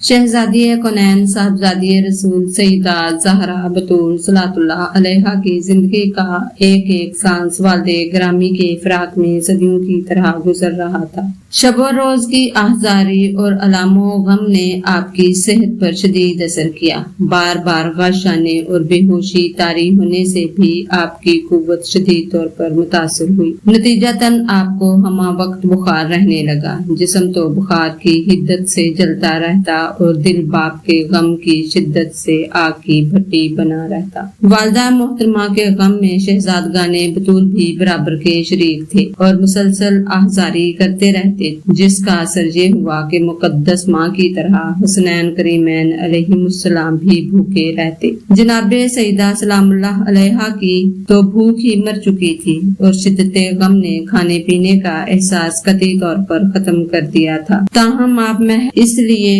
शहजादी कौनैन साहबजादी रसूल सईदा ज़हरा बतूल सलातुल्लाह अलैहा की जिंदगी का एक एक सांस वालदे ग्रामी के फिराक में सदियों की तरह गुजर रहा था। शब और रोज की आहजारी और अलामो गम ने आपकी सेहत पर शदीद असर किया। बार बार गश आने और बेहोशी तारी होने से भी आपकी कुव्वत शदीद तौर पर मुतासर हुई। नतीजतन आपको हमा वक्त बुखार रहने लगा। जिस्म तो बुखार की हिद्दत से जलता रहता और दिल बाप के गम की शिद्दत से आग की भट्टी बना रहता। वालदा मोहतरमा के गम में शहजादगाने बतूल भी बराबर के शरीक थे और मुसलसल आहजारी करते रहते, जिसका असर ये हुआ कि मुकद्दस माँ की तरह हुसनैन करीमैन अलैहिमुस्सलाम भी भूखे रहते। जनाबे सईदा सलामुल्लाह अलैहा की तो भूख ही मर चुकी थी और शिद्दते गम ने खाने पीने का एहसास कतई तौर पर खत्म कर दिया था। ताहम आप में इसलिए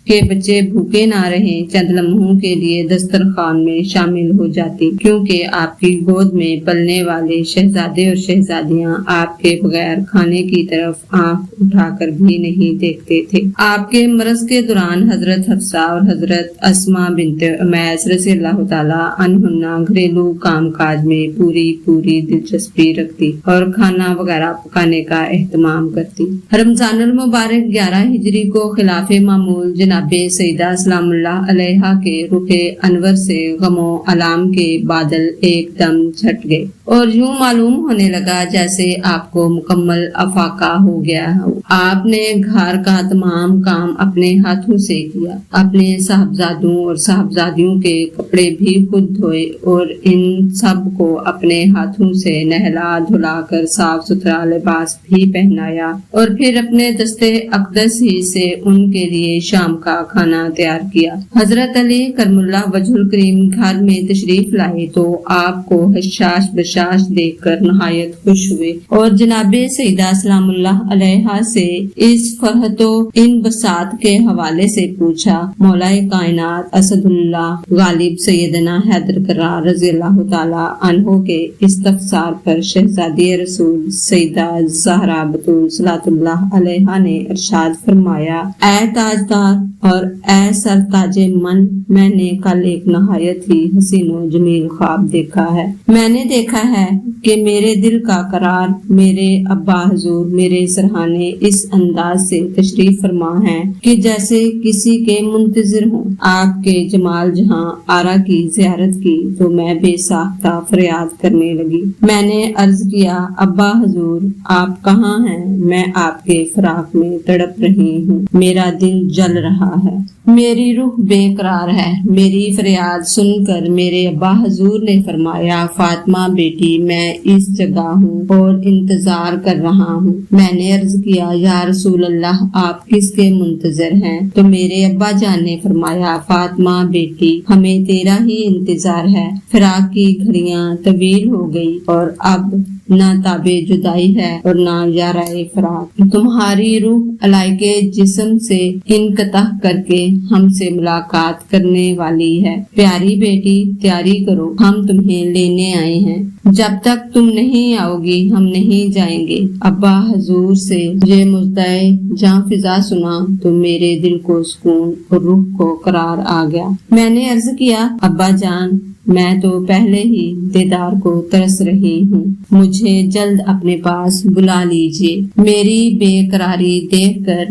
के बच्चे भूखे ना रहें चंद लम्हों के लिए दस्तरखान में शामिल हो जाती, क्योंकि आपकी गोद में पलने वाले शहजादे और शहजादियां आपके बगैर खाने की तरफ आंख उठाकर भी नहीं देखते थे। आपके मरज के दौरान हजरत हफ्सा और हजरत अस्मा बिन्त उमैस रज़ियल्लाहु ताला अन्हुन्ना घरेलू काम काज में पूरी दिलचस्पी रखती और खाना वगैरह पकाने का एहतमाम करती। रमजानुल मुबारक 11 हिजरी को खिलाफे मामूल जनाबे सईदा सलामुल्लाह अलैहा के रुखे अनवर से गमो अलाम के बादल एकदम छट गए और यूं मालूम होने लगा जैसे आपको मुकम्मल अफाका हो गया हो। आपने घर का तमाम काम अपने हाथों से किया। अपने साहबजादों और साहबजादियों के कपड़े भी खुद धोए और इन सब को अपने हाथों से नहला धुला कर साफ सुथरा लिबास भी पहनाया और फिर अपने दस्ते अक़दस ही से उनके लिए शाम का खाना तैयार किया। हजरत अली करमुल्लाह वजहुल करीम घर में तशरीफ लाए तो आपको हशाश बशाश देखकर नहायत खुश हुए और जनाबे सईदा सलामुल्लाह अलैहा से इस फरहतो इन बसात के हवाले से पूछा। मौलाए कायनात असदुल्लाह गालिब सैयदना हैदर करार रज़ियल्लाहु ताला अन्हो के इस्तफसार पर शहजादी रसूल सईदा ज़हरा बतूल सलातुल्लाह अलैहा ने इरशाद फरमाया, ऐ ताजदार और ऐ सरताजे मन, मैंने कल एक नहायत ही हसीनो जमील ख्वाब देखा है। मैंने देखा है कि मेरे दिल का करार मेरे अब्बा हुजूर मेरे सरहाने इस अंदाज से तशरीफ फरमा है कि जैसे किसी के मुंतजिर हों। आपके जमाल जहां आरा की ज़ियारत की तो मैं बेसाख्ता फरियाद करने लगी। मैंने अर्ज किया, अब्बा हुजूर आप कहाँ हैं? मैं आपके फराक में तड़प रही हूँ, मेरा दिल जल रहा है, मेरी रूह बेकरार है। मेरी फरियाद सुनकर मेरे अब्बा हुजूर ने फरमाया, फातिमा बेटी मैं इस जगह हूँ और इंतजार कर रहा हूँ। मैंने अर्ज किया, या रसूल अल्लाह आप किसके मुंतजर हैं? तो मेरे अब्बा जान ने फरमाया, फातिमा बेटी हमें तेरा ही इंतजार है। फिराक की घड़ियां तवील हो गई और अब ना ताबे जुदाई है और ना याराए फराक। तुम्हारी रूह अलाइके जिस्म से इनकता करके हमसे मुलाकात करने वाली है। प्यारी बेटी तैयारी करो, हम तुम्हें लेने आए हैं। जब तक तुम नहीं आओगी हम नहीं जाएंगे। अब्बा हुजूर से ये मुद्दाए जहाँ फिजा सुना तो मेरे दिल को सुकून और रूह को करार आ गया। मैंने अर्ज किया, अब्बा जान मैं तो पहले ही दीदार को तरस रही हूँ, मुझे जल्द अपने पास बुला लीजिए। मेरी बेकरारी देखकर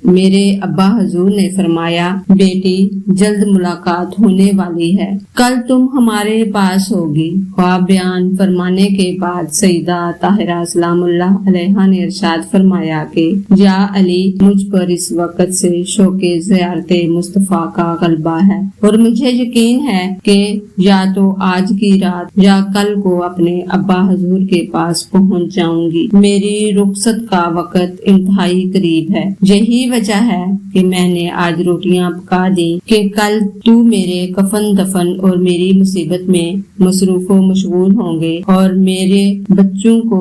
मेरे अब्बा हुजूर ने फरमाया, बेटी जल्द मुलाकात होने वाली है, कल तुम हमारे पास होगी। ख्वाब बयान फरमाने के बाद सईदा ताहिरा सलामुल्लाह अलैहा ने इरशाद फरमाया कि या अली मुझ पर इस वक्त से शौके ज़ियारते मुस्तफा का गलबा है और मुझे यकीन है कि या तो आज की रात या कल को अपने अब्बा हुजूर के पास पहुंच जाऊंगी। मेरी रुखसत का वक्त इंतहाई करीब है। यही वजह है कि मैंने आज रोटियां पका दी कि कल तू मेरे कफन दफन और मेरी मुसीबत में मसरूफ व मशगूल होंगे और मेरे बच्चों को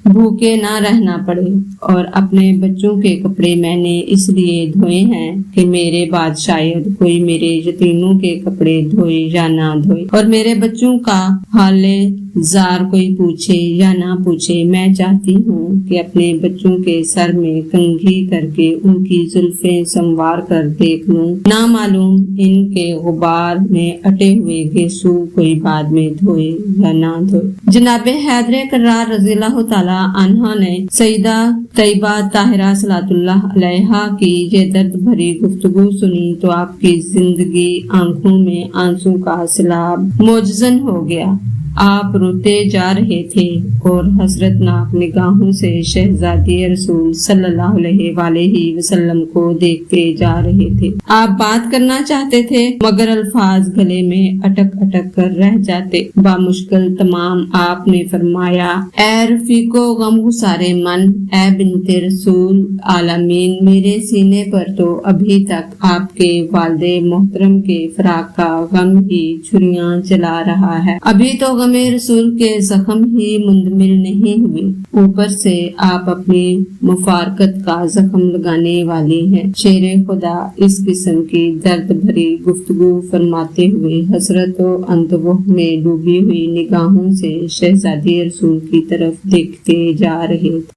भूखे ना रहना पड़े। और अपने बच्चों के कपड़े मैंने इसलिए धोए हैं कि मेरे बाद शायद कोई मेरे यतीमों के कपड़े धोए या ना धोए और मेरे बच्चों का हाले زار کوئی پوچھے یا نہ پوچھے، میں چاہتی ہوں کہ اپنے بچوں کے سر میں کنگھی کر کے ان کی زلفیں سنوار کر دیکھ لوں، نہ معلوم ان کے غبار میں اٹے ہوئے گیسو کوئی بعد میں دھوئے یا نہ دھوئے۔ جناب حیدر کرار رضی اللہ تعالی عنہ نے سیدہ طیبہ طاہرہ صلوات اللہ علیہا کی یہ درد بھری گفتگو سنی تو آپ کی زندگی آنکھوں میں آنسو کا سیلاب موجزن ہو گیا۔ آپ روتے جا رہے تھے اور حسرت ناک نگاہوں سے شہزادی رسول صلی اللہ علیہ وآلہ وسلم کو دیکھتے جا رہے تھے۔ آپ بات کرنا چاہتے تھے مگر الفاظ گلے میں اٹک اٹک کر رہ جاتے۔ بامشکل تمام آپ نے فرمایا، اے رفیق و غم گسارے من، اے بنت رسول عالمین، میرے سینے پر تو ابھی تک آپ کے والد محترم کے فراق کا غم ہی چھریاں چلا رہا ہے، ابھی تو غم رسول کے زخم ہی مندمل نہیں ہوئے، اوپر سے آپ اپنی مفارقت کا زخم لگانے والی ہیں۔ شیر خدا اس قسم کی درد بھری گفتگو فرماتے ہوئے حسرت و اندوہ میں ڈوبی ہوئی نگاہوں سے شہزادی رسول کی طرف دیکھتے جا رہے تھے۔